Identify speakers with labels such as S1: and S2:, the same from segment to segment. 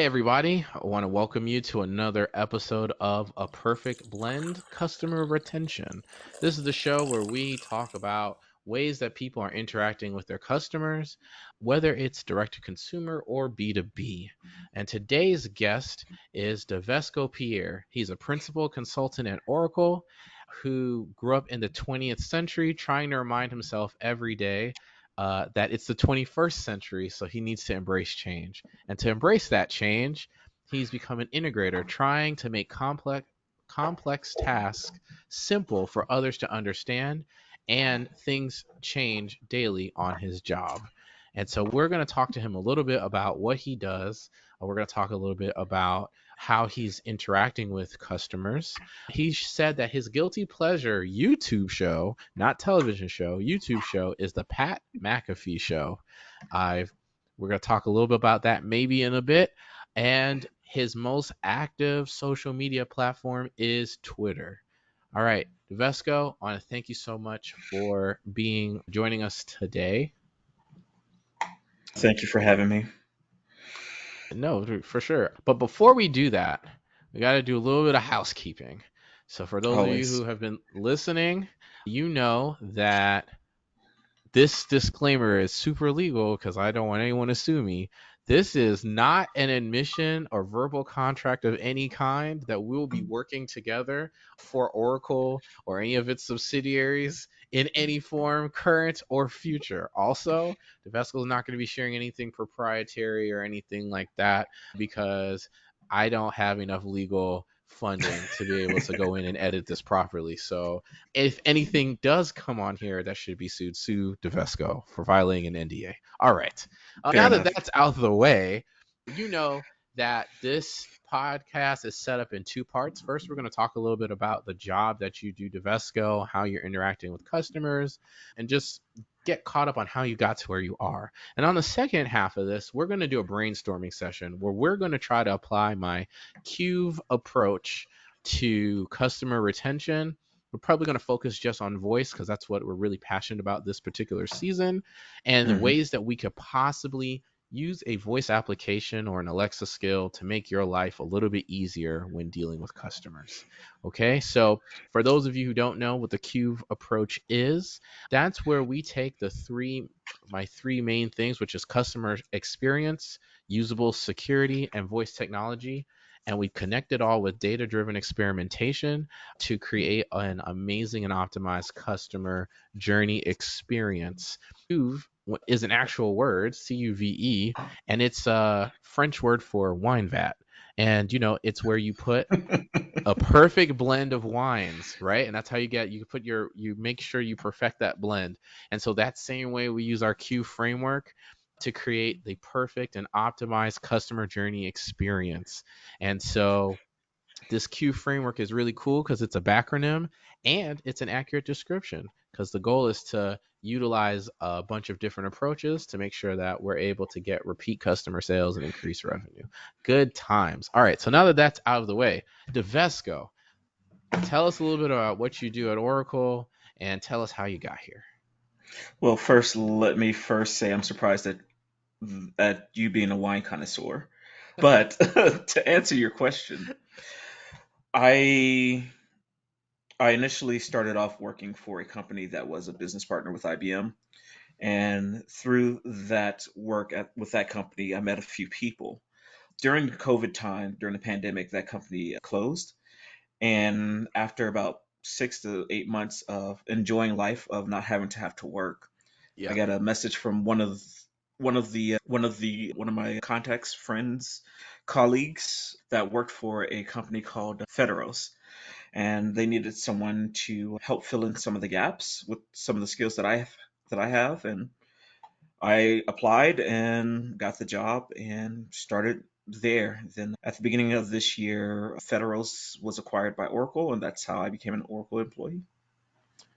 S1: everybody. I want to welcome you to another episode of A Perfect Blend Customer Retention. This is the show where we talk about ways that people are interacting with their customers, whether it's direct to consumer or B2B. And today's guest is Devesco Pierre. He's a principal consultant at Oracle who grew up in the 20th century, trying to remind himself every day that it's the 21st century, so he needs to embrace change. And to embrace that change, he's become an integrator, trying to make complex tasks simple for others to understand, and things change daily on his job. And so we're going to talk to him a little bit about what he does. We're going to talk a little bit about how he's interacting with customers. He said that his guilty pleasure YouTube show, not television show, YouTube show, is the Pat McAfee show. I've We're going to talk a little bit about that maybe in a bit. And his most active social media platform is Twitter. All right, Vesco, I want to thank you so much for joining us today.
S2: Thank you for having me.
S1: No, for sure. But before we do that, we got to do a little bit of housekeeping. So for those of you who
S2: Always.
S1: have been listening, you know that this disclaimer is super legal because I don't want anyone to sue me. This is not an admission or verbal contract of any kind that we'll be working together for Oracle or any of its subsidiaries in any form, current or future. Also, Devesco is not going to be sharing anything proprietary or anything like that because I don't have enough legal funding to be able to go in and edit this properly. So if anything does come on here that should be sued, sue Devesco for violating an NDA. All right.
S2: Fair
S1: Now that
S2: enough.
S1: that's out of the way, you know that this podcast is set up in two parts. First, we're going to talk a little bit about the job that you do, Devesco, how you're interacting with customers, and just get caught up on how you got to where you are. And on the second half of this, we're going to do a brainstorming session where we're going to try to apply my Cube approach to customer retention. We're probably going to focus just on voice because that's what we're really passionate about this particular season, and the
S2: hmm
S1: ways that we could possibly use a voice application or an Alexa skill to make your life a little bit easier when dealing with customers. Okay, so for those of you who don't know what the Cube approach is, that's where we take my three main things, which is customer experience, usable security, and voice technology, and we connect it all with data driven experimentation to create an amazing and optimized customer journey experience. Cuve is an actual word, CUVE, and it's a French word for wine vat. And it's where you put a perfect blend of wines, right? And that's how you make sure you perfect that blend. And so that same way we use our Q framework to create the perfect and optimized customer journey experience. And so this Q framework is really cool because it's a backronym and it's an accurate description, because the goal is to utilize a bunch of different approaches to make sure that we're able to get repeat customer sales and increase revenue. Good times. All right, so now that that's out of the way, Devesco, tell us a little bit about what you do at Oracle and tell us how you got here.
S2: Well, first, let me first say I'm surprised at you being a wine connoisseur. But to answer your question, I I initially started off working for a company that was a business partner with IBM, and through that work with that company, I met a few people. During the COVID time, during the pandemic, that company closed. And after about 6 to 8 months of enjoying life, of not having to have to work, I
S1: Yeah.
S2: got a message from one of my contacts, friends, colleagues that worked for a company called Federos, and they needed someone to help fill in some of the gaps with some of the skills that I have, and I applied and got the job and started there. Then at the beginning of this year, Federals was acquired by Oracle, and that's how I became an Oracle employee.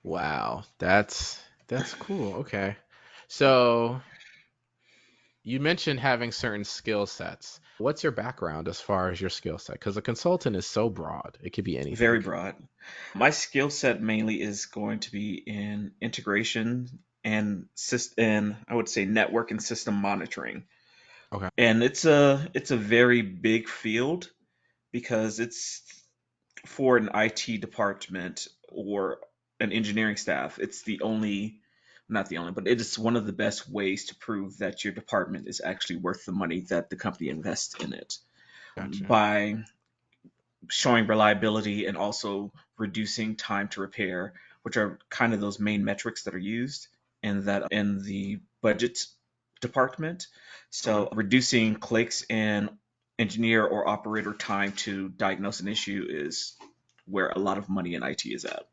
S1: Wow, that's cool. Okay. So you mentioned having certain skill sets. What's your background as far as your skill set? Because a consultant is so broad, it could be
S2: Very
S1: anything.
S2: broad. My skill set mainly is going to be in integration and I would say network and system monitoring.
S1: Okay.
S2: And it's a very big field because it's for an IT department or an engineering staff. It's the only, not the only, but it is one of the best ways to prove that your department is actually worth the money that the company invests in it,
S1: Gotcha.
S2: by showing reliability and also reducing time to repair, which are kind of those main metrics that are used in the budget department.
S1: Okay.
S2: So reducing clicks and engineer or operator time to diagnose an issue is where a lot of money in IT is at.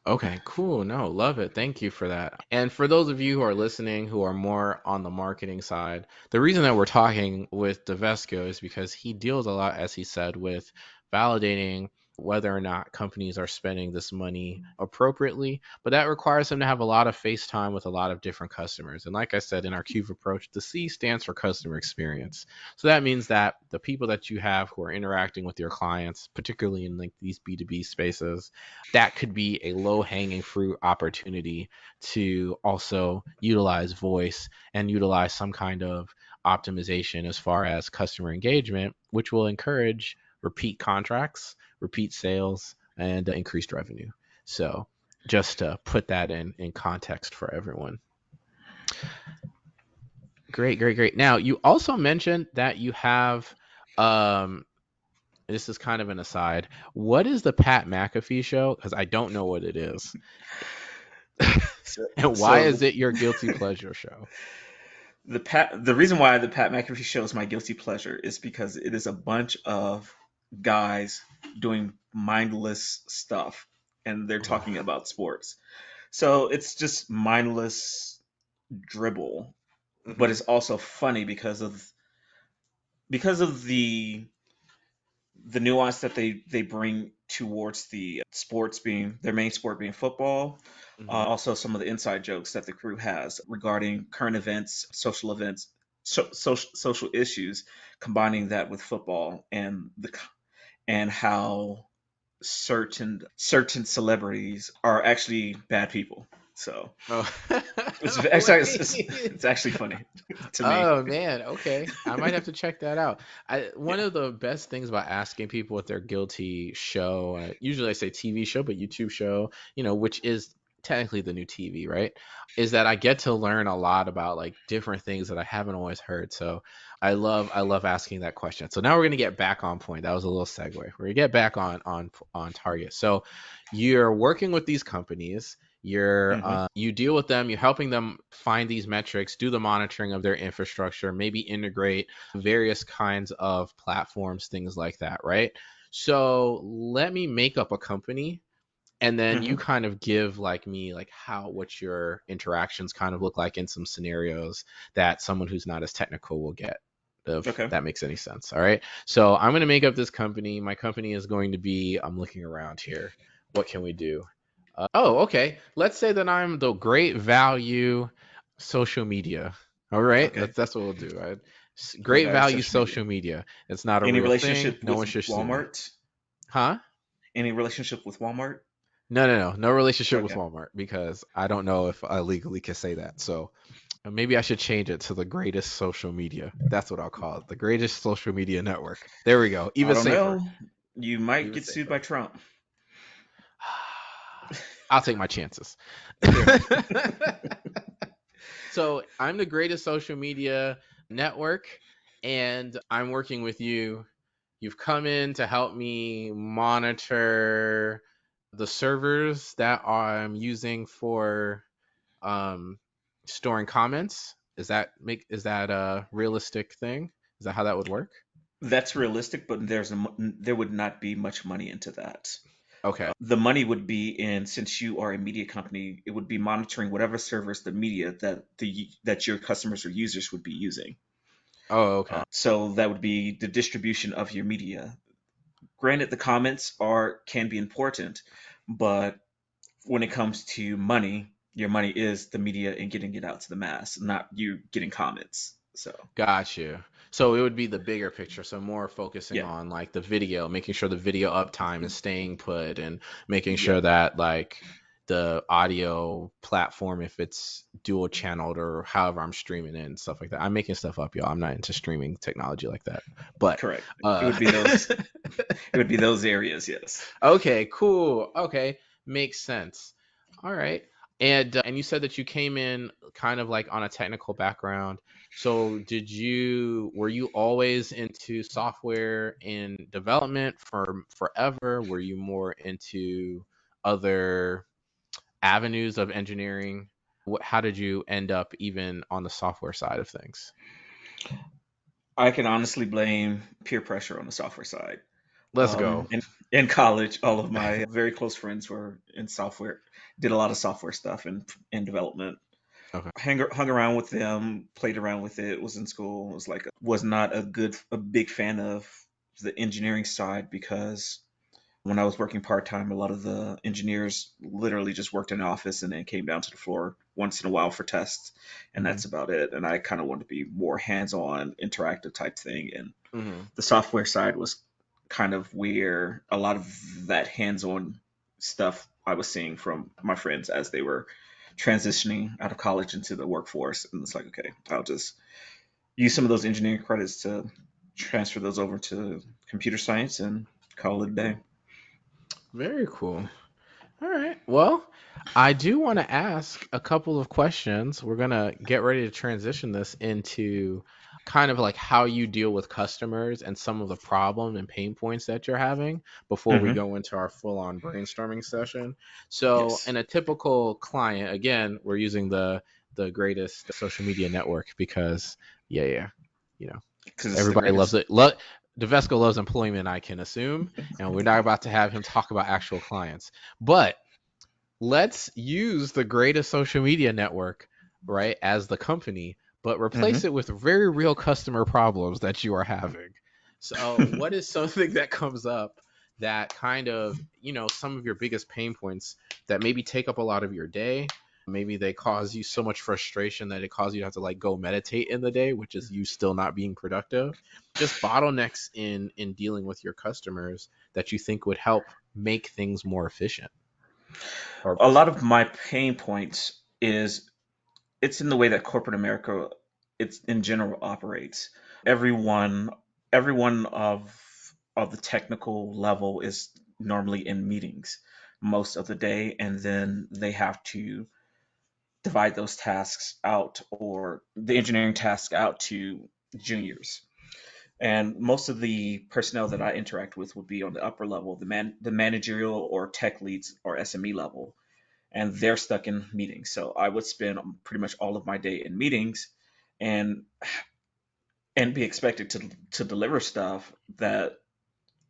S1: Okay, cool. No, love it. Thank you for that. And for those of you who are listening who are more on the marketing side, the reason that we're talking with Devesco is because he deals a lot, as he said, with validating whether or not companies are spending this money appropriately. But that requires him to have a lot of face time with a lot of different customers. And like I said in our Cube approach, the C stands for customer experience. So that means that the people that you have who are interacting with your clients, particularly in like these B2B spaces, that could be a low hanging fruit opportunity to also utilize voice and utilize some kind of optimization as far as customer engagement, which will encourage repeat contracts, repeat sales, and increased revenue. So, just to put that in context for everyone. Great, great, great. Now, you also mentioned that you have, um, this is kind of an aside. What is the Pat McAfee show? Because I don't know what it is.
S2: So,
S1: And why
S2: so
S1: is it your guilty pleasure show?
S2: the reason why the Pat McAfee show is my guilty pleasure is because it is a bunch of guys doing mindless stuff, and they're
S1: Oh.
S2: talking about sports. So it's just mindless dribble, but
S1: Hmm.
S2: it's also funny because of the nuance that they bring towards the sports being their main sport being football.
S1: Hmm.
S2: Also, some of the inside jokes that the crew has regarding current events, social issues, combining that with football and how certain celebrities are actually bad people. So
S1: Oh.
S2: it's actually funny to me.
S1: Oh man, okay. I might have to check that out. One
S2: Yeah.
S1: of the best things about asking people what their guilty show, usually I say TV show, but YouTube show, which is technically the new TV, right? Is that I get to learn a lot about like different things that I haven't always heard. So I love asking that question. So now we're gonna get back on point. That was a little segue. We're gonna get back on target. So you're working with these companies,
S2: Hmm.
S1: you deal with them, you're helping them find these metrics, do the monitoring of their infrastructure, maybe integrate various kinds of platforms, things like that, right? So let me make up a company, and then you
S2: Hmm.
S1: kind of give like me like how what your interactions kind of look like in some scenarios that someone who's not as technical will get, if
S2: Okay.
S1: that makes any sense. All right, so I'm going to make up this company. My company is going to be, I'm looking around here, what can we do? Oh, okay. Let's say that I'm the great value social media. All right,
S2: Okay.
S1: that's what we'll do. Right?
S2: Great
S1: Great
S2: value
S1: value
S2: social media.
S1: social media. It's not a
S2: Any
S1: real thing.
S2: relationship
S1: No
S2: with
S1: one should sue me.
S2: Walmart?
S1: Huh?
S2: Any relationship with Walmart?
S1: No, no, no, no relationship with
S2: Okay.
S1: Walmart because I don't know if I legally can say that. So maybe I should change it to the greatest social media. That's what I'll call it. The greatest social media network. There we go.
S2: I
S1: Even
S2: don't
S1: safer.
S2: know. You might
S1: Even
S2: get sued by
S1: safer.
S2: Trump.
S1: I'll take my chances.
S2: Okay.
S1: So I'm the greatest social media network, and I'm working with you. You've come in to help me monitor the servers that I'm using for um, storing comments. Is that a realistic thing? Is that how that would work?
S2: That's realistic, but there would not be much money into that.
S1: Okay.
S2: The money would be in, since you are a media company, it would be monitoring whatever servers the media that your customers or users would be using.
S1: Oh, okay.
S2: So that would be the distribution of your media. Granted, the comments are can be important, but when it comes to money, your money is the media and getting it out to the mass, not you getting comments. So
S1: Got you. So it would be the bigger picture. So more focusing
S2: yeah,
S1: on like the video, making sure the video uptime is staying put, and making
S2: yeah,
S1: sure that like the audio platform if it's dual channeled or however I'm streaming it and stuff like that. I'm making stuff up, y'all. I'm not into streaming technology like that. But
S2: Correct. It
S1: uh
S2: would be those. It would be those areas. Yes.
S1: okay, cool. Okay, makes sense. All right. And you said that you came in kind of like on a technical background. So were you always into software and development for forever? Were you more into other avenues of engineering? How did you end up even on the software side of things?
S2: I can honestly blame peer pressure on the software side.
S1: Let's go.
S2: In college, all of my very close friends were in software, did a lot of software stuff and in development.
S1: Okay.
S2: Hung around with them, played around with it, was in school, was not a big fan of the engineering side because when I was working part time, a lot of the engineers literally just worked in an office and then came down to the floor once in a while for tests, and
S1: Hmm.
S2: that's about it. And I kind of wanted to be more hands on, interactive type thing. And
S1: Hmm.
S2: the software side was kind of where a lot of that hands on stuff I was seeing from my friends as they were transitioning out of college into the workforce. And it's like, okay, I'll just use some of those engineering credits to transfer those over to computer science and call it a day.
S1: Very cool. All right. Well, I do want to ask a couple of questions. We're going to get ready to transition this into kind of like how you deal with customers and some of the problem and pain points that you're having before we
S2: Hmm.
S1: go into our full on brainstorming session. So,
S2: Yes,
S1: in a typical client, again, we're using the greatest social media network because yeah, you know,
S2: because it's the
S1: everybody loves
S2: greatest.
S1: it. Devesco loves employment, I can assume, and we're not about to have him talk about actual clients. But let's use the greatest social media network, right, as the company, but replace
S2: Hmm.
S1: it with very real customer problems that you are having. So, what is something that comes up that kind of, some of your biggest pain points that maybe take up a lot of your day? Maybe they cause you so much frustration that it causes you to have to like go meditate in the day, which is you still not being productive. Just bottlenecks in dealing with your customers that you think would help make things more efficient. Or
S2: A lot of my pain points is it's in the way that corporate America, it's in general operates. Everyone, everyone of the technical level is normally in meetings most of the day, and then they have to divide those tasks out or the engineering tasks out to juniors. And most of the personnel that I interact with would be on the upper level, the managerial or tech leads or SME level, and they're stuck in meetings. So I would spend pretty much all of my day in meetings, and be expected to deliver stuff that,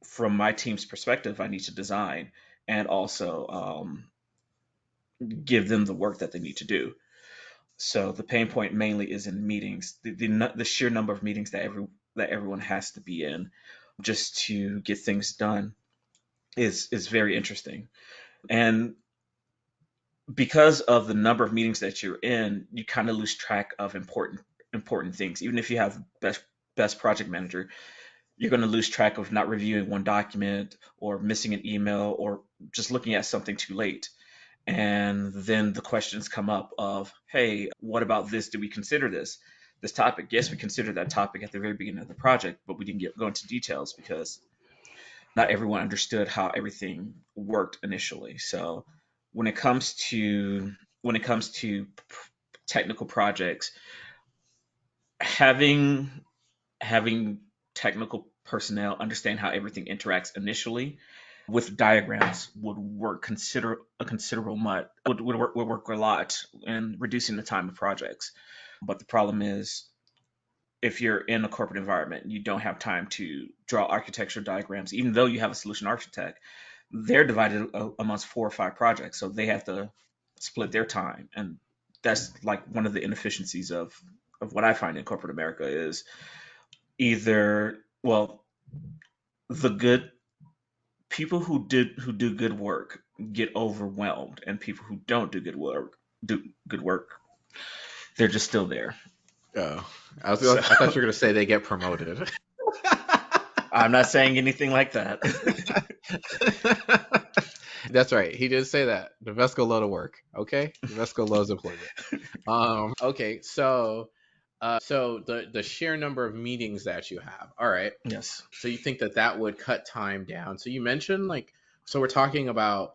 S2: from my team's perspective, I need to design and also give them the work that they need to do. So the pain point mainly is in meetings, the sheer number of meetings that everyone has to be in just to get things done is very interesting. And because of the number of meetings that you're in, you kind of lose track of important things. Even if you have best project manager, you're going to lose track of not reviewing one document or missing an email or just looking at something too late. And then the questions come up of, hey, what about this? Did we consider this topic? Yes, we considered that topic at the very beginning of the project, but we didn't go into details because not everyone understood how everything worked initially. So when it comes to technical projects, having having technical personnel understand how everything interacts initially with diagrams would work considerable much would work a lot in reducing the time of projects. But the problem is, if you're in a corporate environment, you don't have time to draw architecture diagrams, even though you have a solution architect. They're divided amongst 4 or 5 projects, so they have to split their time, and that's like one of the inefficiencies of what I find in corporate America is either, well, the good people who do good work get overwhelmed, and people who don't do good work, they're just still there.
S1: oh,
S2: So
S1: I thought you were gonna say they get promoted.
S2: I'm not saying anything like that.
S1: That's right. He did say that. The Vesco low to work. Okay, the Vesco loves employment. Okay, so the sheer number of meetings that you have. All right.
S2: Yes.
S1: So you think that that would cut time down. So you mentioned like, so we're talking about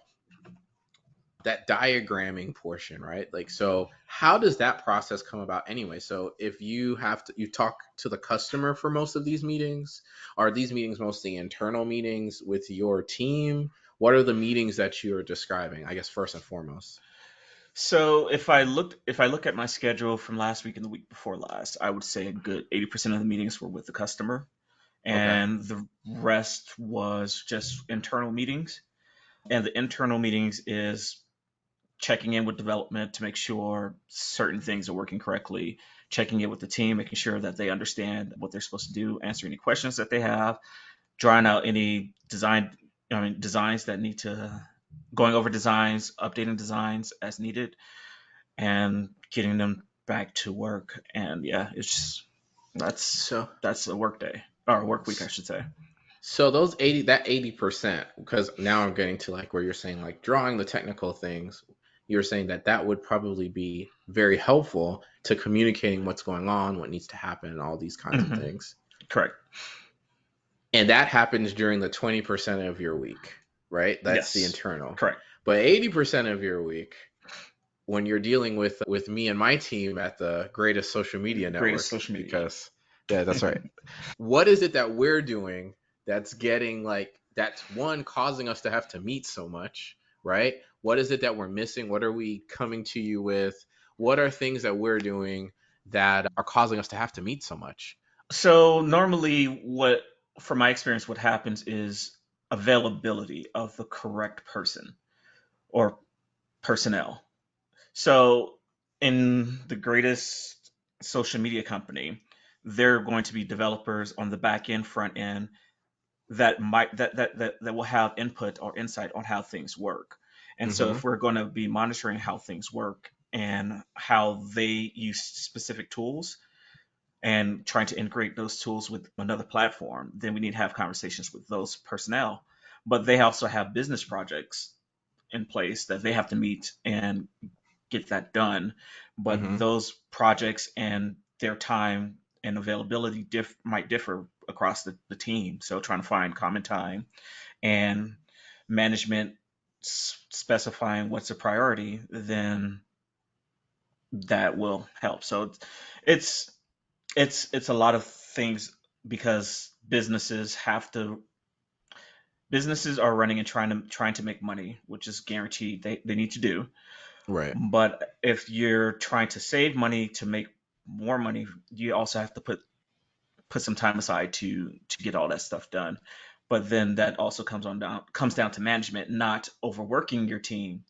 S1: that diagramming portion, right? Like, so how does that process come about anyway? So if you have to, you talk to the customer for most of these meetings, are these meetings mostly internal meetings with your team? What are the meetings that you're describing? I guess first and foremost.
S2: So if I look at my schedule from last week and the week before last, I would say a good 80% of the meetings were with the customer,
S1: Okay.
S2: and the rest was just internal meetings. And the internal meetings is checking in with development to make sure certain things are working correctly, checking in with the team, making sure that they understand what they're supposed to do, answering any questions that they have, drawing out any designs that need to, going over designs, updating designs as needed, and getting them back to work. And yeah, it's just,
S1: So
S2: that's a work day or a work week, I should say.
S1: So those 80, that 80%, because now I'm getting to like where you're saying like drawing the technical things, you're saying that that would probably be very helpful to communicating what's going on, what needs to happen, and all these kinds of
S2: Hmm.
S1: things.
S2: Correct.
S1: And that happens during the 20% of your week, right? That's the
S2: Yes.
S1: internal.
S2: Correct.
S1: But 80% of your week, when you're dealing with me and my team at the greatest social media
S2: Greatest
S1: network,
S2: social media.
S1: because yeah, that's right. What is it that we're doing that's getting like that's one causing us to have to meet so much, right? What is it that we're missing? What are we coming to you with? What are things that we're doing that are causing us to have to meet so much?
S2: So normally, from my experience, what happens is availability of the correct person or personnel. So in the greatest social media company, there are going to be developers on the back end, front end that will have input or insight on how things work. And so
S1: Mm-hmm.
S2: if we're going to be monitoring how things work and how they use specific tools, and trying to integrate those tools with another platform, then we need to have conversations with those personnel. But they also have business projects in place that they have to meet and get that done. But
S1: Mm-hmm.
S2: those projects and their time and availability might differ across the team. So trying to find common time and management specifying what's a priority, then that will help. So it's it's a lot of things because businesses are running and trying to make money, which is guaranteed they need to do.
S1: Right.
S2: But if you're trying to save money to make more money, you also have to put some time aside to get all that stuff done. But then that also comes down to management not overworking your team.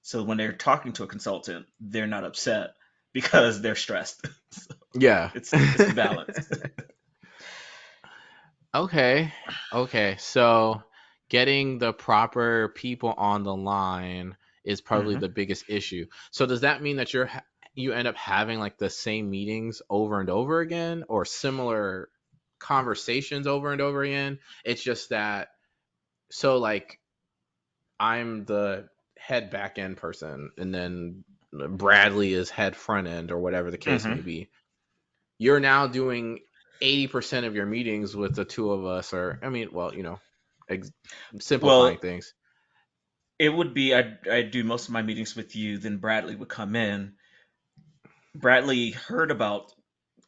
S2: So when they're talking to a consultant, they're not upset because they're stressed. So
S1: Yeah.
S2: it's the balance.
S1: Okay. Okay. So getting the proper people on the line is probably
S2: Hmm.
S1: the biggest issue. So does that mean that you end up having like the same meetings over and over again or similar conversations over and over again? It's just that so like I'm the head back end person and then Bradley is head front end or whatever the case may
S2: Hmm.
S1: be. You're now doing 80% of your meetings with the two of us, or I mean, well, ex- simplifying
S2: Well,
S1: things.
S2: it would be I'd do most of my meetings with you, then Bradley would come in. Bradley heard about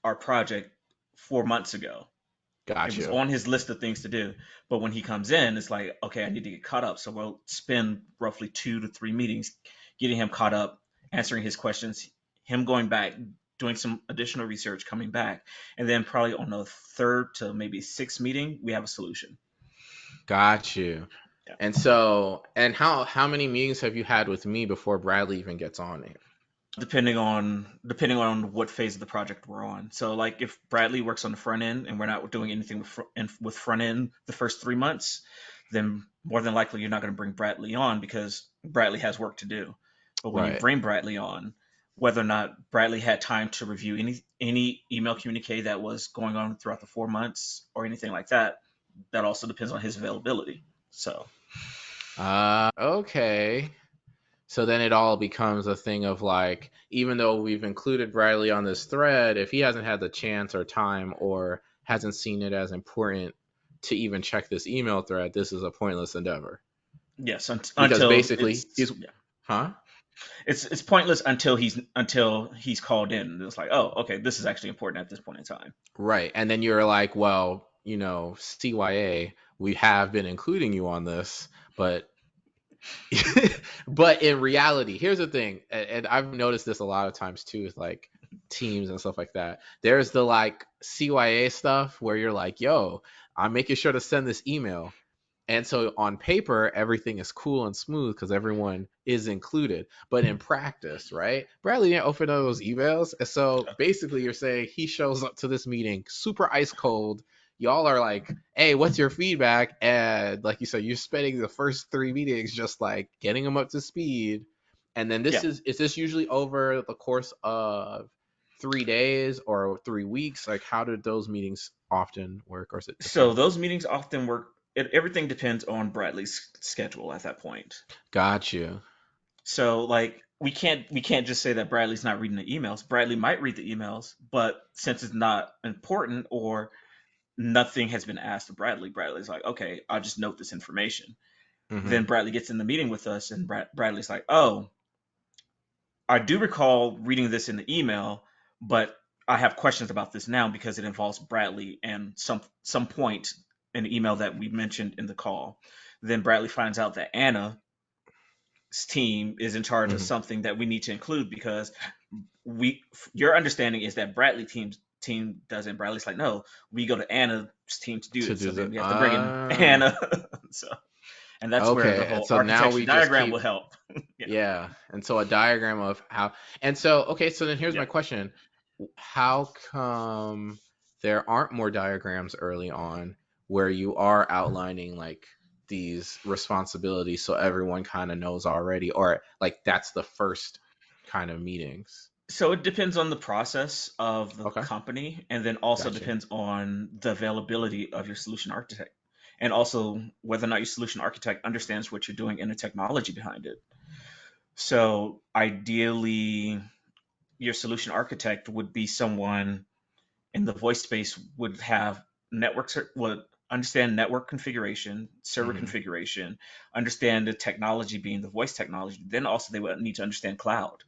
S2: our project 4 months ago. It
S1: Got
S2: was
S1: you.
S2: on his list of things to do. But when he comes in, it's like, okay, I need to get caught up. So we'll spend roughly 2 to 3 meetings getting him caught up, answering his questions, him going back, doing some additional research, coming back. And then probably on the third to maybe sixth meeting, we have a solution.
S1: Got you.
S2: Yeah.
S1: And so, and how many meetings have you had with me before Bradley even gets on here?
S2: Depending on what phase of the project we're on. So like if Bradley works on the front end and we're not doing anything with front end the first 3 months, then more than likely you're not going to bring Bradley on because Bradley has work to do. But when you
S1: Right.
S2: bring Bradley on, whether or not Bradley had time to review any email communique that was going on throughout the 4 months or anything like that, that also depends on his availability. So
S1: Okay. So then it all becomes a thing of like, even though we've included Bradley on this thread, if he hasn't had the chance or time or hasn't seen it as important to even check this email thread, this is a pointless endeavor.
S2: Yes,
S1: Because
S2: until
S1: basically
S2: it's
S1: he's,
S2: yeah.
S1: huh?
S2: It's pointless until he's called in. And it's like, oh, okay, this is actually important at this point in time.
S1: Right. And then you're like, well, CYA, we have been including you on this, but but in reality, here's the thing, and I've noticed this a lot of times too, with like teams and stuff like that. There's the like CYA stuff where you're like, yo, I'm making sure to send this email. And so on paper, everything is cool and smooth because everyone is included. But in practice, right? Bradley didn't open those emails. And so basically, you're saying he shows up to this meeting super ice cold. Y'all are like, hey, what's your feedback? And like you said, you're spending the first three meetings just like getting them up to speed. And then
S2: Yeah.
S1: is this usually over the course of 3 days or 3 weeks? Like, how did those meetings often work, or is it
S2: So
S1: depend?
S2: those meetings often work. Everything depends on Bradley's schedule at that point.
S1: Got you.
S2: So like we can't just say that Bradley's not reading the emails. Bradley might read the emails, but since it's not important or nothing has been asked of Bradley, Bradley's like, okay, I'll just note this information.
S1: Mm-hmm.
S2: Then Bradley gets in the meeting with us, and Bradley's like, oh, I do recall reading this in the email, but I have questions about this now because it involves Bradley and some point in the email that we mentioned in the call. Then Bradley finds out that Anna's team is in charge of
S1: Mm-hmm.
S2: something that we need to include because we your understanding is that Bradley team does it. And Bradley's like, no, we go to Anna's team to do
S1: To
S2: it. So
S1: do
S2: then
S1: the
S2: we have to bring in Anna. So and that's where the
S1: okay, and
S2: whole
S1: so now
S2: architecture
S1: we just
S2: diagram will
S1: keep,
S2: help. Yeah.
S1: yeah, and so a diagram of how, and so okay, so then here's
S2: Yeah.
S1: my question: how come there aren't more diagrams early on where you are outlining like these responsibilities so everyone kind of knows already, or like that's the first kind of meetings?
S2: So it depends on the process of the
S1: Okay,
S2: company, and then also
S1: gotcha.
S2: depends on the availability of your solution architect, and also whether or not your solution architect understands what you're doing and the technology behind it. So ideally, your solution architect would be someone in the voice space would have would understand network configuration, server
S1: Mm-hmm.
S2: configuration, understand the technology being the voice technology. Then also they would need to understand cloud,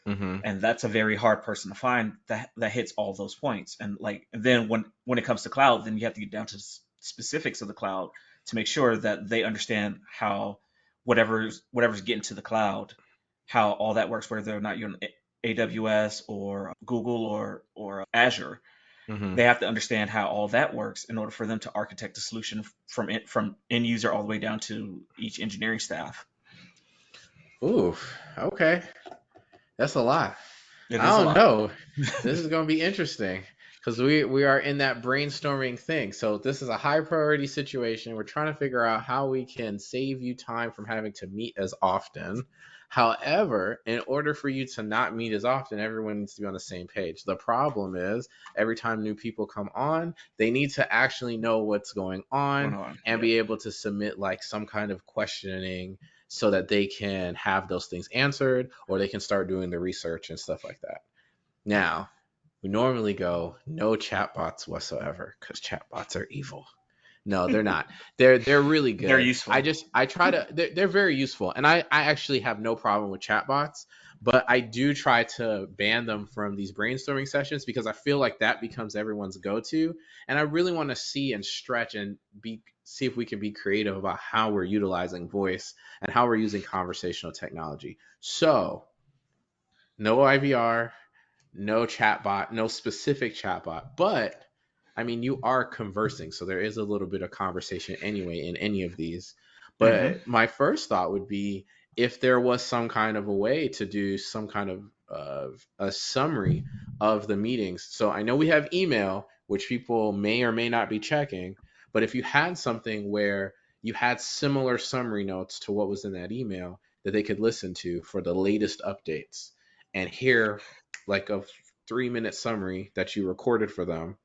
S1: Mm-hmm.
S2: and that's a very hard person to find that hits all those points. And like then when it comes to cloud, then you have to get down to specifics of the cloud to make sure that they understand how whatever's getting to the cloud, how all that works, whether or not you're on AWS or Google or Azure.
S1: Mm-hmm.
S2: They have to understand how all that works in order for them to architect a solution from end user all the way down to each engineering staff.
S1: Oof. Okay. That's a lot.
S2: It
S1: I
S2: is a
S1: don't
S2: lot.
S1: know. This is going to be interesting because we are in that brainstorming thing. So this is a high priority situation. We're trying to figure out how we can save you time from having to meet as often. However, in order for you to not meet as often, everyone needs to be on the same page. The problem is every time new people come on, they need to actually know what's going
S2: Going
S1: on
S2: on.
S1: and
S2: Yeah.
S1: be able to submit like some kind of questioning so that they can have those things answered or they can start doing the research and stuff like that. Now, we normally go no chatbots whatsoever because chatbots are evil. No, they're not. They're really
S2: They're
S1: good.
S2: useful.
S1: I try to they're very useful, and I actually have no problem with chatbots, but I do try to ban them from these brainstorming sessions because I feel like that becomes everyone's go-to, and I really want to see and stretch and be see if we can be creative about how we're utilizing voice and how we're using conversational technology. So, no IVR, no chatbot, no specific chatbot, but I mean, you are conversing, so there is a little bit of conversation anyway in any of these.
S2: Hmm.
S1: But my first thought would be if there was some kind of a way to do some kind of a summary of the meetings. So I know we have email, which people may or may not be checking, but if you had something where you had similar summary notes to what was in that email that they could listen to for the latest updates and hear like a 3 minute summary that you recorded for them,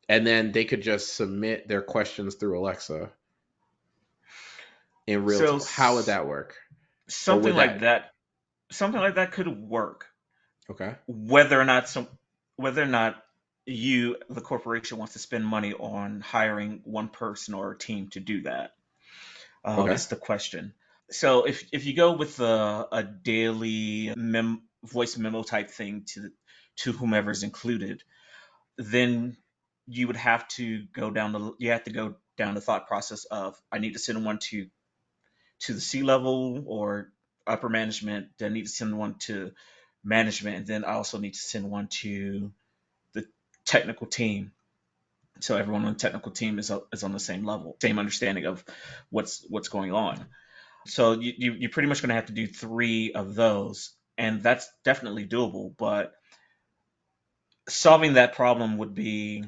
S1: and then they could just submit their questions through Alexa. in real
S2: So
S1: time? How would that work? Or
S2: something
S1: would
S2: like
S1: that?
S2: that, something like that could work,
S1: Okay.
S2: whether or not whether or not you, the corporation, wants to spend money on hiring one person or a team to do that.
S1: Okay.
S2: Is the question. So if you go with a daily voice memo type thing to whomever's included, then you have to go down the thought process of, I need to send one to the C level or upper management. Then I need to send one to management, and then I also need to send one to the technical team. So everyone on the technical team is on the same level, same understanding of what's going on. So you're pretty much going to have to do three of those, and that's definitely doable. But solving that problem would be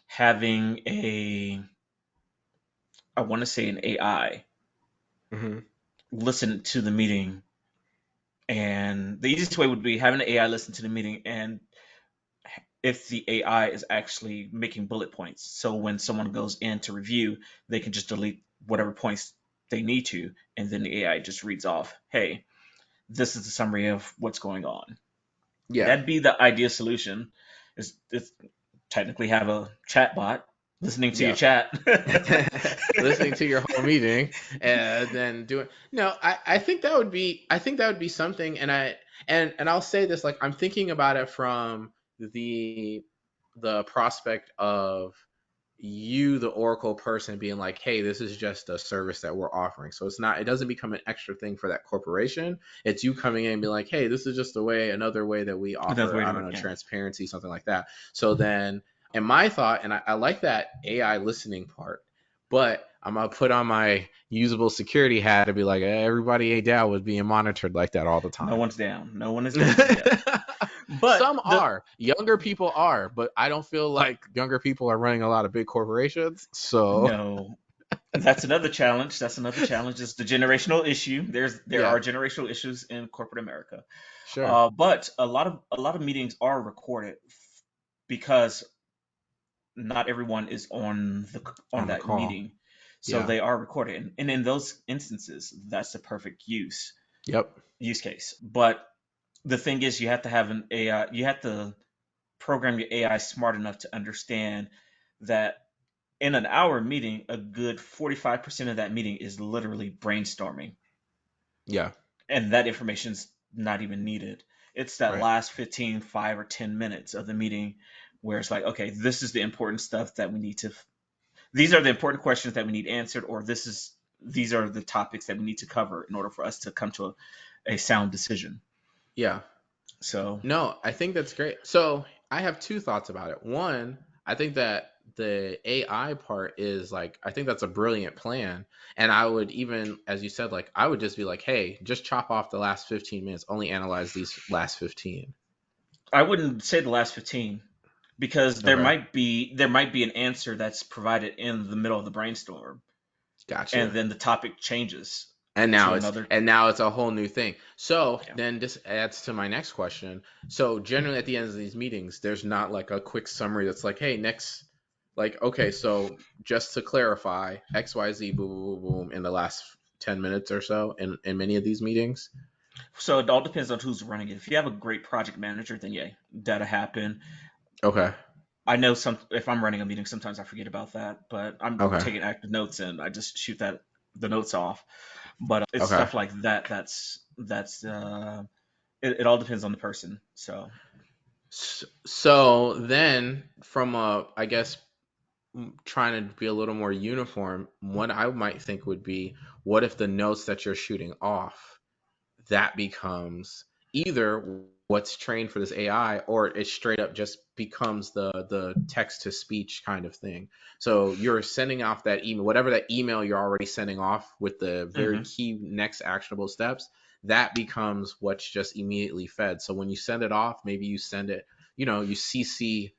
S2: having I want to say an AI
S1: Hmm.
S2: listen to the meeting. And the easiest way would be having an AI listen to the meeting, and if the AI is actually making bullet points, so when someone goes in to review, they can just delete whatever points they need to, and then the AI just reads off, hey, this is the summary of what's going on.
S1: Yeah.
S2: That'd be the ideal solution. Is technically have a chat bot listening to your
S1: Yeah.
S2: chat.
S1: Listening to your whole meeting and then doing no, I think that would be something. And I'll say this, like, I'm thinking about it from the the prospect of you, the Oracle person, being like, hey, this is just a service that we're offering. So it doesn't become an extra thing for that corporation. It's you coming in and be like, hey, this is just another way that we
S2: Another
S1: offer,
S2: way
S1: I
S2: to
S1: don't
S2: work,
S1: know,
S2: yeah.
S1: transparency, something like that. So then, and my thought, and I like that AI listening part, but I'm gonna put on my usable security hat and be like, everybody ain't down with being monitored like that all the
S2: No
S1: time.
S2: one's down. No one is down. Yeah. But
S1: Some are. Younger people are, but I don't feel like younger people are running a lot of big corporations. So,
S2: no, that's another challenge. That's another challenge. Is the generational issue. There
S1: yeah,
S2: are generational issues in corporate America.
S1: sure.
S2: But a lot of meetings are recorded because not everyone is on
S1: On the
S2: that
S1: call.
S2: meeting, so
S1: Yeah.
S2: they are recorded. And in those instances, that's the perfect
S1: Yep.
S2: use case. But the thing is, you have to have an AI. You have to program your AI smart enough to understand that in an hour meeting, a good 45% of that meeting is literally brainstorming,
S1: Yeah.
S2: and that information's not even needed. It's that
S1: Right.
S2: last 15, 5 or 10 minutes of the meeting where it's like, okay, this is the important stuff that we need to, these are the important questions that we need answered, or these are the topics that we need to cover in order for us to come to a sound decision.
S1: Yeah.
S2: So
S1: No, I think that's great. So I have two thoughts about it. One, I think that the AI part is like, I think that's a brilliant plan. And I would even, as you said, like, I would just be like, hey, just chop off the last 15 minutes, only analyze these last 15.
S2: I wouldn't say the last 15, because there
S1: Okay.
S2: might be there might be an answer that's provided in the middle of the brainstorm, and
S1: Gotcha.
S2: then the topic changes
S1: and
S2: to
S1: now it's
S2: another.
S1: and now it's a whole new thing. So
S2: Yeah.
S1: then this adds to my next question. So generally at the end of these meetings, there's not like a quick summary that's like, hey, next, like, okay, so just to clarify, XYZ, boom, boom, boom, boom, in the last 10 minutes or so in many of these meetings.
S2: So it all depends on who's running it. If you have a great project manager, then yeah, that'll happen.
S1: Okay.
S2: I know some if I'm running a meeting, sometimes I forget about that, but I'm
S1: Okay.
S2: taking active notes and I just shoot the notes off. But it's
S1: Okay.
S2: stuff like that. That's it all depends on the person. So
S1: So then from a, I guess, trying to be a little more uniform, what I might think would be, what if the notes that you're shooting off, that becomes either what's trained for this AI, or it straight up just becomes the text to speech kind of thing. So you're sending off that email, whatever that email you're already sending off with the very
S2: mhm.
S1: key next actionable steps, that becomes what's just immediately fed. So when you send it off, maybe you send it, you CC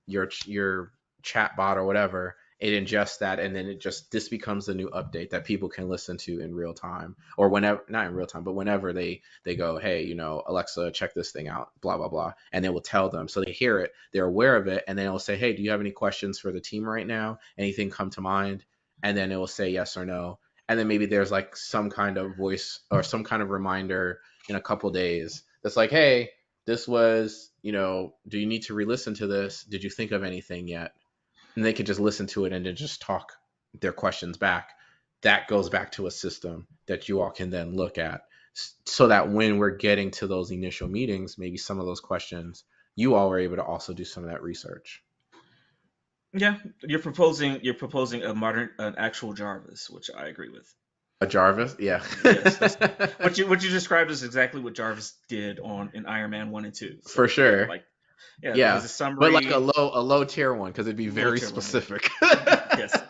S1: your chat bot or whatever, it ingests that, and then this becomes the new update that people can listen to in real time, or whenever, not in real time, but whenever they go, hey, Alexa, check this thing out, blah blah blah, and it will tell them, so they hear it, they're aware of it, and then it'll say, hey, do you have any questions for the team right now, anything come to mind, and then it will say yes or no, and then maybe there's like some kind of voice or some kind of reminder in a couple days that's like, hey, this was, do you need to re-listen to this? Did you think of anything yet? And they can just listen to it and then just talk their questions back. That goes back to a system that you all can then look at, so that when we're getting to those initial meetings, maybe some of those questions, you all were able to also do some of that research.
S2: Yeah, you're proposing a modern, an actual Jarvis, which I agree with.
S1: A Jarvis, yeah.
S2: Yes, that's what you described is exactly what Jarvis did on in Iron Man 1 and 2.
S1: For
S2: So yeah,
S1: sure.
S2: like yeah, it
S1: Yeah.
S2: has a
S1: But like a
S2: summary,
S1: low tier one, because it'd be
S2: low
S1: very
S2: tier one. Yeah,
S1: specific.
S2: yes,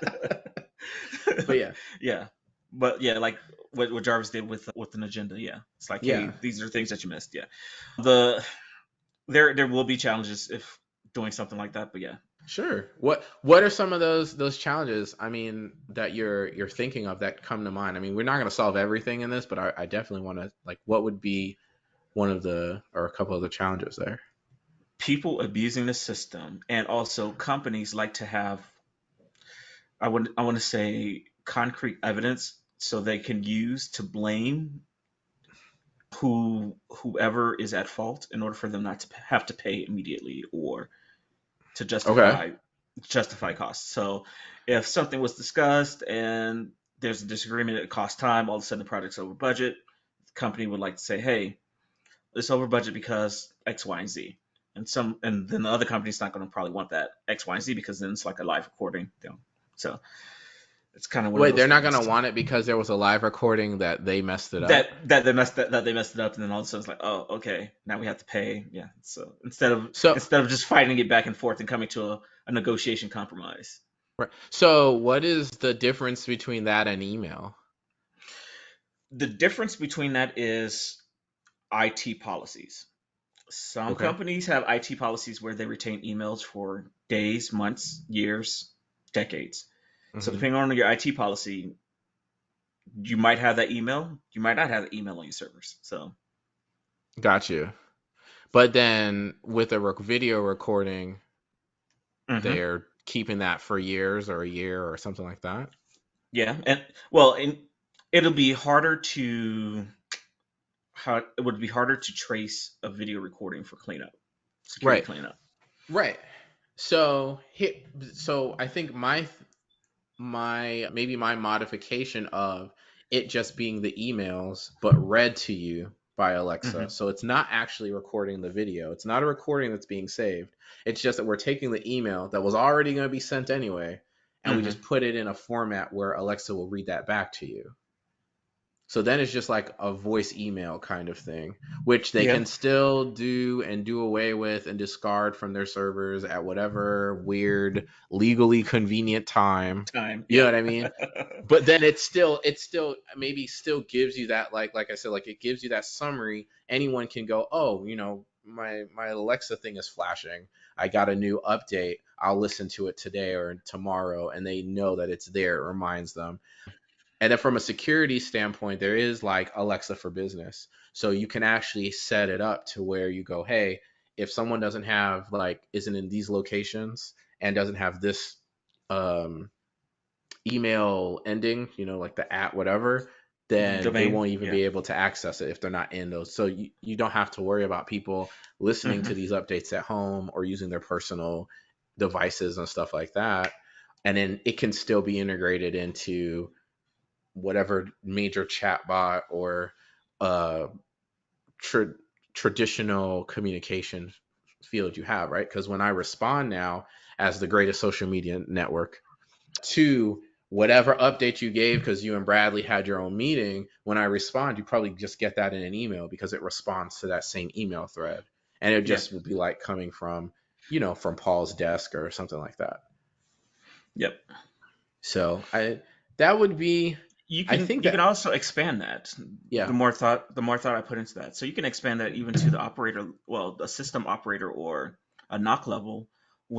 S1: But yeah.
S2: yeah, but yeah, like what Jarvis did with an agenda. Yeah, it's like,
S1: Yeah.
S2: hey, these are things that you missed. Yeah, the there will be challenges if doing something like that, but yeah,
S1: Sure. What are some of those challenges? I mean, that you're thinking of that come to mind. I mean, we're not going to solve everything in this, but I definitely want to, like, what would be one of the or a couple of the challenges there?
S2: people abusing the system, and also companies like to have, I want to say, concrete evidence so they can use to blame whoever is at fault in order for them not to have to pay immediately or to
S1: Okay.
S2: justify costs. So if something was discussed and there's a disagreement, it costs time, all of a sudden the project's over budget, the company would like to say, hey, it's over budget because X, Y, and Z. And then the other company's not going to probably want that X, Y, and Z because then it's like a live recording. So it's kind of one of
S1: Wait,
S2: those
S1: they're not going
S2: things
S1: to want it because there was a live recording that they messed it up?
S2: that they messed it up, and then all of a sudden it's like, oh, okay, now we have to pay. Yeah. So
S1: So,
S2: instead of just fighting it back and forth and coming to a negotiation compromise,
S1: right. So, what is the difference between that and email?
S2: the difference between that is IT policies. Some
S1: Okay.
S2: companies have IT policies where they retain emails for days, months, years, decades. So
S1: Hmm.
S2: depending on your IT policy, you might have that email, you might not have the email on your servers. So
S1: Got you. But then with a video recording,
S2: mhm.
S1: they're keeping that for years or a year or something like that.
S2: Yeah, and well, it'll be harder to how it would be harder to trace a video recording for cleanup, security
S1: Right.
S2: cleanup.
S1: Right. So so I think my maybe my modification of it just being the emails but read to you by Alexa.
S2: Hmm.
S1: So it's not actually recording the video. It's not a recording that's being saved. It's just that we're taking the email that was already going to be sent anyway, and we
S2: Hmm.
S1: just put it in a format where Alexa will read that back to you. So then it's just like a voice email kind of thing, which they
S2: Yeah.
S1: can still do and do away with and discard from their servers at whatever weird, legally convenient time.
S2: Time.
S1: You know
S2: Yeah.
S1: what I mean? But then it's still maybe still gives you that, like I said, like it gives you that summary. Anyone can go, oh, my Alexa thing is flashing. I got a new update. I'll listen to it today or tomorrow, and they know that it's there. It reminds them. And then from a security standpoint, there is like Alexa for Business. So you can actually set it up to where you go, hey, if someone doesn't have like isn't in these locations and doesn't have this um, email ending, like the at whatever, then they
S2: Domain.
S1: won't even
S2: Yeah.
S1: be able to access it if they're not in those. So you don't have to worry about people listening
S2: Hmm.
S1: to these updates at home or using their personal devices and stuff like that. And then it can still be integrated into whatever major chatbot or uh, tra- traditional communication field you have, right? Because when I respond now as the greatest social media network to whatever update you gave because you and Bradley had your own meeting, when I respond, you probably just get that in an email because it responds to that same email thread. And it
S2: Yeah.
S1: just would be like coming from Paul's desk or something like that.
S2: Yep.
S1: So that would be,
S2: you
S1: I
S2: can
S1: think
S2: you can
S1: that,
S2: also expand that.
S1: yeah,
S2: The more thought I put into that, so you can expand that even to the operator, well, a system operator or a knock level,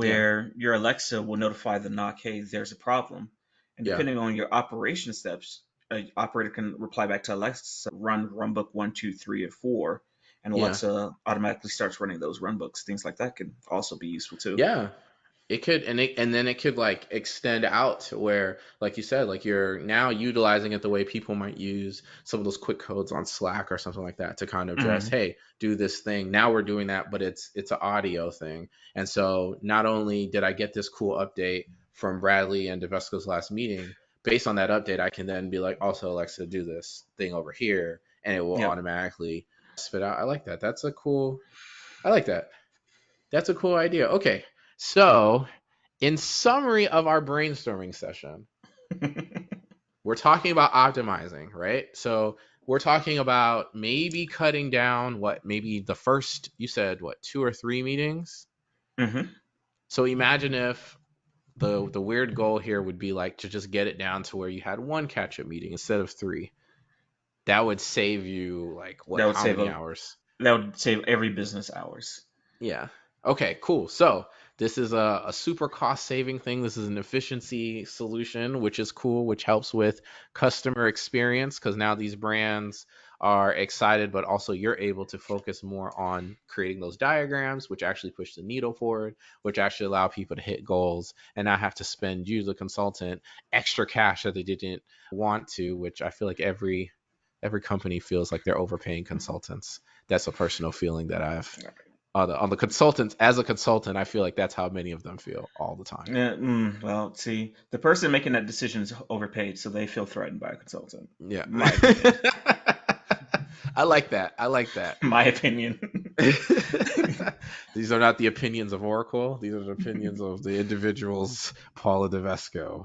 S1: yeah,
S2: where your Alexa will notify the knock, hey, there's a problem, and
S1: yeah,
S2: depending on your operation steps, an operator can reply back to Alexa, run runbook 1, 2, 3, or 4, and
S1: yeah.
S2: Alexa automatically starts running those runbooks. Things like that can also be useful too.
S1: Yeah, It could, and then it could like extend out to where, like you said, like you're now utilizing it the way people might use some of those quick codes on Slack or something like that to kind of just,
S2: Hmm.
S1: hey, do this thing. Now we're doing that, but it's an audio thing. And so not only did I get this cool update from Bradley and Devesco's last meeting, based on that update, I can then be like, also Alexa, do this thing over here, and it will
S2: Yep.
S1: automatically spit out. I like that. That's a cool. I like that. That's a cool idea. Okay. So, in summary of our brainstorming session, we're talking about optimizing, right? So, we're talking about maybe cutting down what maybe the first, you said what, two or three meetings?
S2: Hmm.
S1: So, imagine if the weird goal here would be like to just get it down to where you had one catch up meeting instead of three. That would save you like what,
S2: That would
S1: how
S2: save
S1: many
S2: a
S1: hours?
S2: that would save every business hours.
S1: Yeah. Okay, cool. So this is a super cost saving thing. This is an efficiency solution, which is cool, which helps with customer experience because now these brands are excited, but also you're able to focus more on creating those diagrams, which actually push the needle forward, which actually allow people to hit goals and not have to spend you, the consultant, extra cash that they didn't want to, which I feel like every company feels like they're overpaying consultants. That's a personal feeling that I've on the consultants. As a consultant, I feel like that's how many of them feel all the time.
S2: Well, see, the person making that decision is overpaid, so they feel threatened by a consultant.
S1: Yeah.
S2: My opinion.
S1: I like that. I like that.
S2: My opinion.
S1: These are not the opinions of Oracle. These are the opinions of the individuals, Paula Devesco.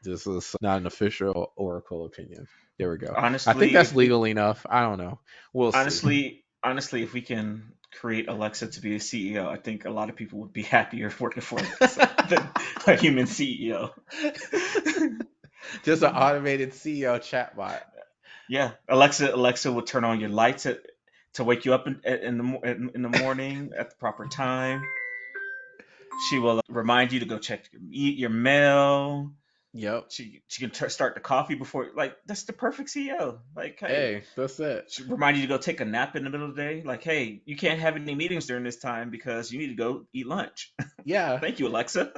S1: This is not an official Oracle opinion. There we go. I think
S2: honestly,
S1: that's
S2: if we
S1: legal enough. I don't know. We'll see.
S2: honestly, if we can create Alexa to be a CEO, I think a lot of people would be happier working for Alexa than a human CEO.
S1: Just an automated CEO chatbot.
S2: Yeah, Alexa will turn on your lights to wake you up in the morning at the proper time. She will remind you to go check your mail.
S1: Yep.
S2: She can start the coffee before. Like, that's the perfect CEO. Like, hey,
S1: Hey, that's it.
S2: she remind you to go take a nap in the middle of the day. Like, hey, you can't have any meetings during this time because you need to go eat lunch.
S1: Yeah.
S2: Thank you, Alexa.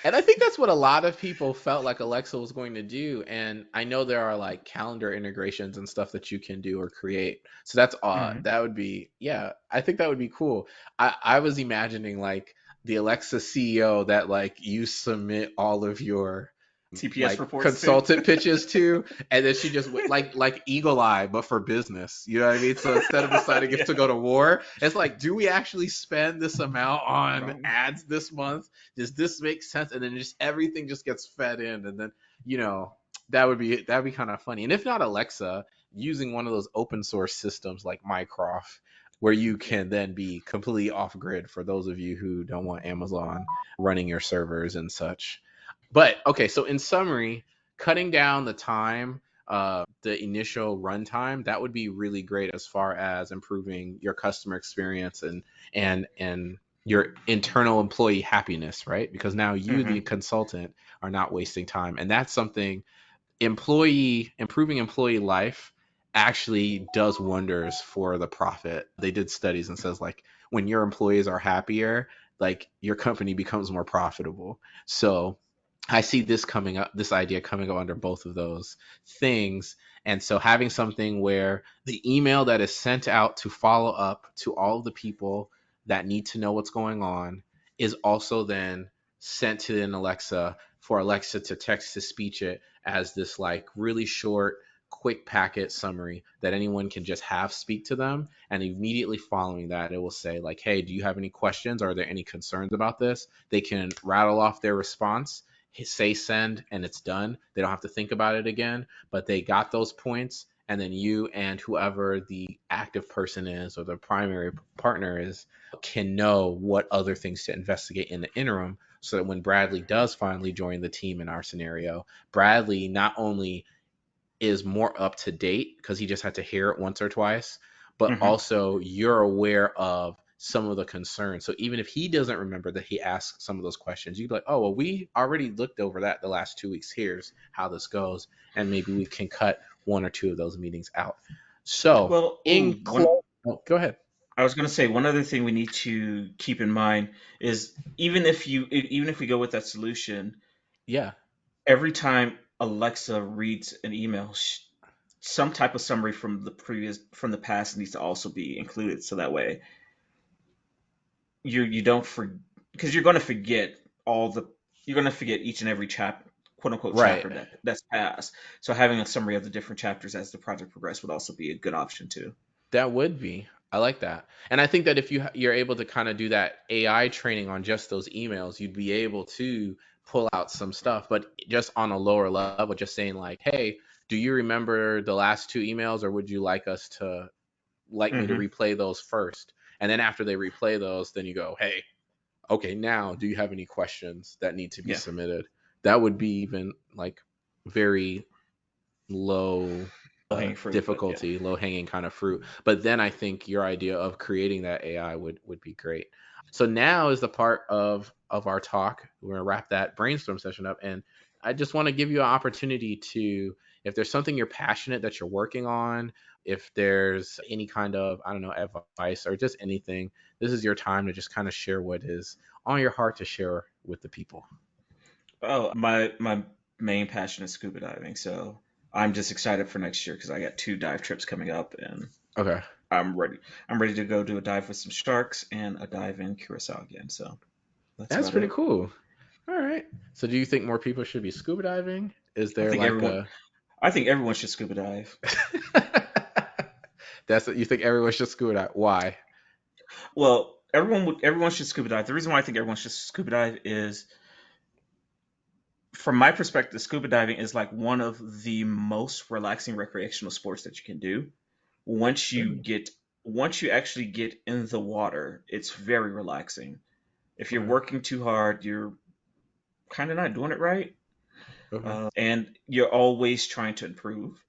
S1: And I think that's what a lot of people felt like Alexa was going to do. And I know there are like calendar integrations and stuff that you can do or create. So that's
S2: Hmm.
S1: that would be, yeah, I think that would be cool. I was imagining like the Alexa CEO that like you submit all of your
S2: TPS
S1: like
S2: reports too.
S1: consultant pitches to, and then she just like Eagle Eye, but for business. You know what I mean? So instead of deciding if
S2: Yeah.
S1: to go to war, it's like, do we actually spend this amount on
S2: Um,
S1: ads this month? Does this make sense? And then just everything just gets fed in, and then you know that'd be kind of funny. And if not Alexa, using one of those open source systems like Mycroft, where you can then be completely off grid for those of you who don't want Amazon running your servers and such. But okay, so in summary, cutting down the time, the initial runtime, that would be really great as far as improving your customer experience and your internal employee happiness, right? Because now you, the
S2: hmm
S1: consultant, are not wasting time, and that's something employee improving employee life actually does wonders for the profit. They did studies and says like when your employees are happier, like your company becomes more profitable. So I see this idea coming up under both of those things. And so having something where the email that is sent out to follow up to all of the people that need to know what's going on is also then sent to an Alexa for Alexa to text to speech it as this like really short, quick packet summary that anyone can just have speak to them. And immediately following that, it will say, like, hey, do you have any questions? Are there any concerns about this? They can rattle off their response, say send, and it's done. They don't have to think about it again, but they got those points. And then you and whoever the active person is or the primary partner is can know what other things to investigate in the interim so that when Bradley does finally join the team in our scenario, Bradley not only is more up to date because he just had to hear it once or twice, but
S2: hmm
S1: also you're aware of some of the concerns. So even if he doesn't remember that he asked some of those questions, you'd be like, oh, well, we already looked over that the last 2 weeks. Here's how this goes. And maybe we can cut one or two of those meetings out. So
S2: Well,
S1: in
S2: one
S1: oh, go ahead.
S2: I was going to say one other thing we need to keep in mind is even if we go with that solution,
S1: Yeah.
S2: every time Alexa reads an email, some type of summary from the past needs to also be included, so that way you don't because you're going to forget all the you're going to forget each and every quote unquote
S1: Right.
S2: chapter that's passed. So having a summary of the different chapters as the project progresses would also be a good option too.
S1: That would be. I like that. And I think that if you're able to kind of do that AI training on just those emails, you'd be able to pull out some stuff, but just on a lower level, just saying like, "Hey, do you remember the last two emails, or would you like me to
S2: Hmm.
S1: replay those first?" And then after they replay those, then you go, "Hey, okay, now do you have any questions that need to be
S2: Yeah,
S1: submitted?" That would be even like very low
S2: low hanging fruit, but yeah.
S1: difficulty, low hanging kind of fruit. But then I think your idea of creating that AI would be great. So now is the part of our talk. We're gonna wrap that brainstorm session up, and I just want to give you an opportunity to, if there's something you're passionate that you're working on, if there's any kind of, I don't know, advice or just anything, this is your time to just kind of share what is on your heart to share with the people.
S2: Oh, my main passion is scuba diving, so I'm just excited for next year because I got two dive trips coming up, and
S1: Okay,
S2: I'm ready. I'm ready to go do a dive with some sharks and a dive in Curacao again. So that's
S1: that's
S2: about
S1: pretty
S2: it.
S1: cool. All right. So do you think more people should be scuba diving? Is
S2: I
S1: there
S2: think
S1: like
S2: everyone.
S1: a
S2: I think everyone should scuba dive.
S1: That's what you think everyone should scuba dive? Why?
S2: Well, everyone should scuba dive. The reason why I think everyone should scuba dive is, from my perspective, scuba diving is like one of the most relaxing recreational sports that you can do. Once you
S1: Really?
S2: get once you actually get in the water, it's very relaxing. If you're
S1: Okay.
S2: working too hard, you're kind of not doing it right,
S1: Okay.
S2: and you're always trying to improve.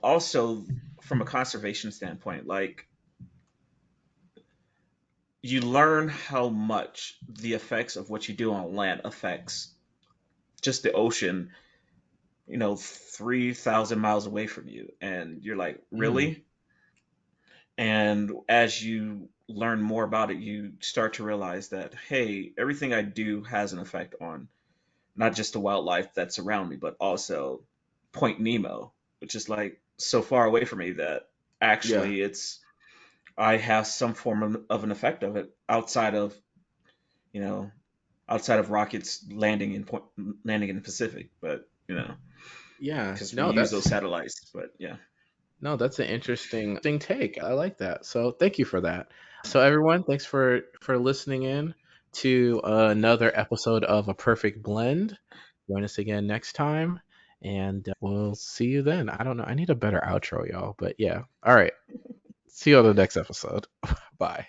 S2: Also, from a conservation standpoint, like, you learn how much the effects of what you do on land affects just the ocean, 3,000 miles away from you. And you're like,
S1: Mm.
S2: really? And as you learn more about it, you start to realize that, hey, everything I do has an effect on not just the wildlife that's around me, but also Point Nemo, which is like so far away from me that
S1: Yeah.
S2: actually I have some form of an effect of it you know, outside of rockets landing in the Pacific, but
S1: Yeah.
S2: because we
S1: No,
S2: use those
S1: that's
S2: satellites. But yeah,
S1: no, that's an interesting take. I like that. So thank you for that. So everyone, thanks for listening in to another episode of A Perfect Blend. Join us again next time, and we'll see you then. I don't know. I need a better outro, y'all. But yeah. All right. See you on the next episode. Bye.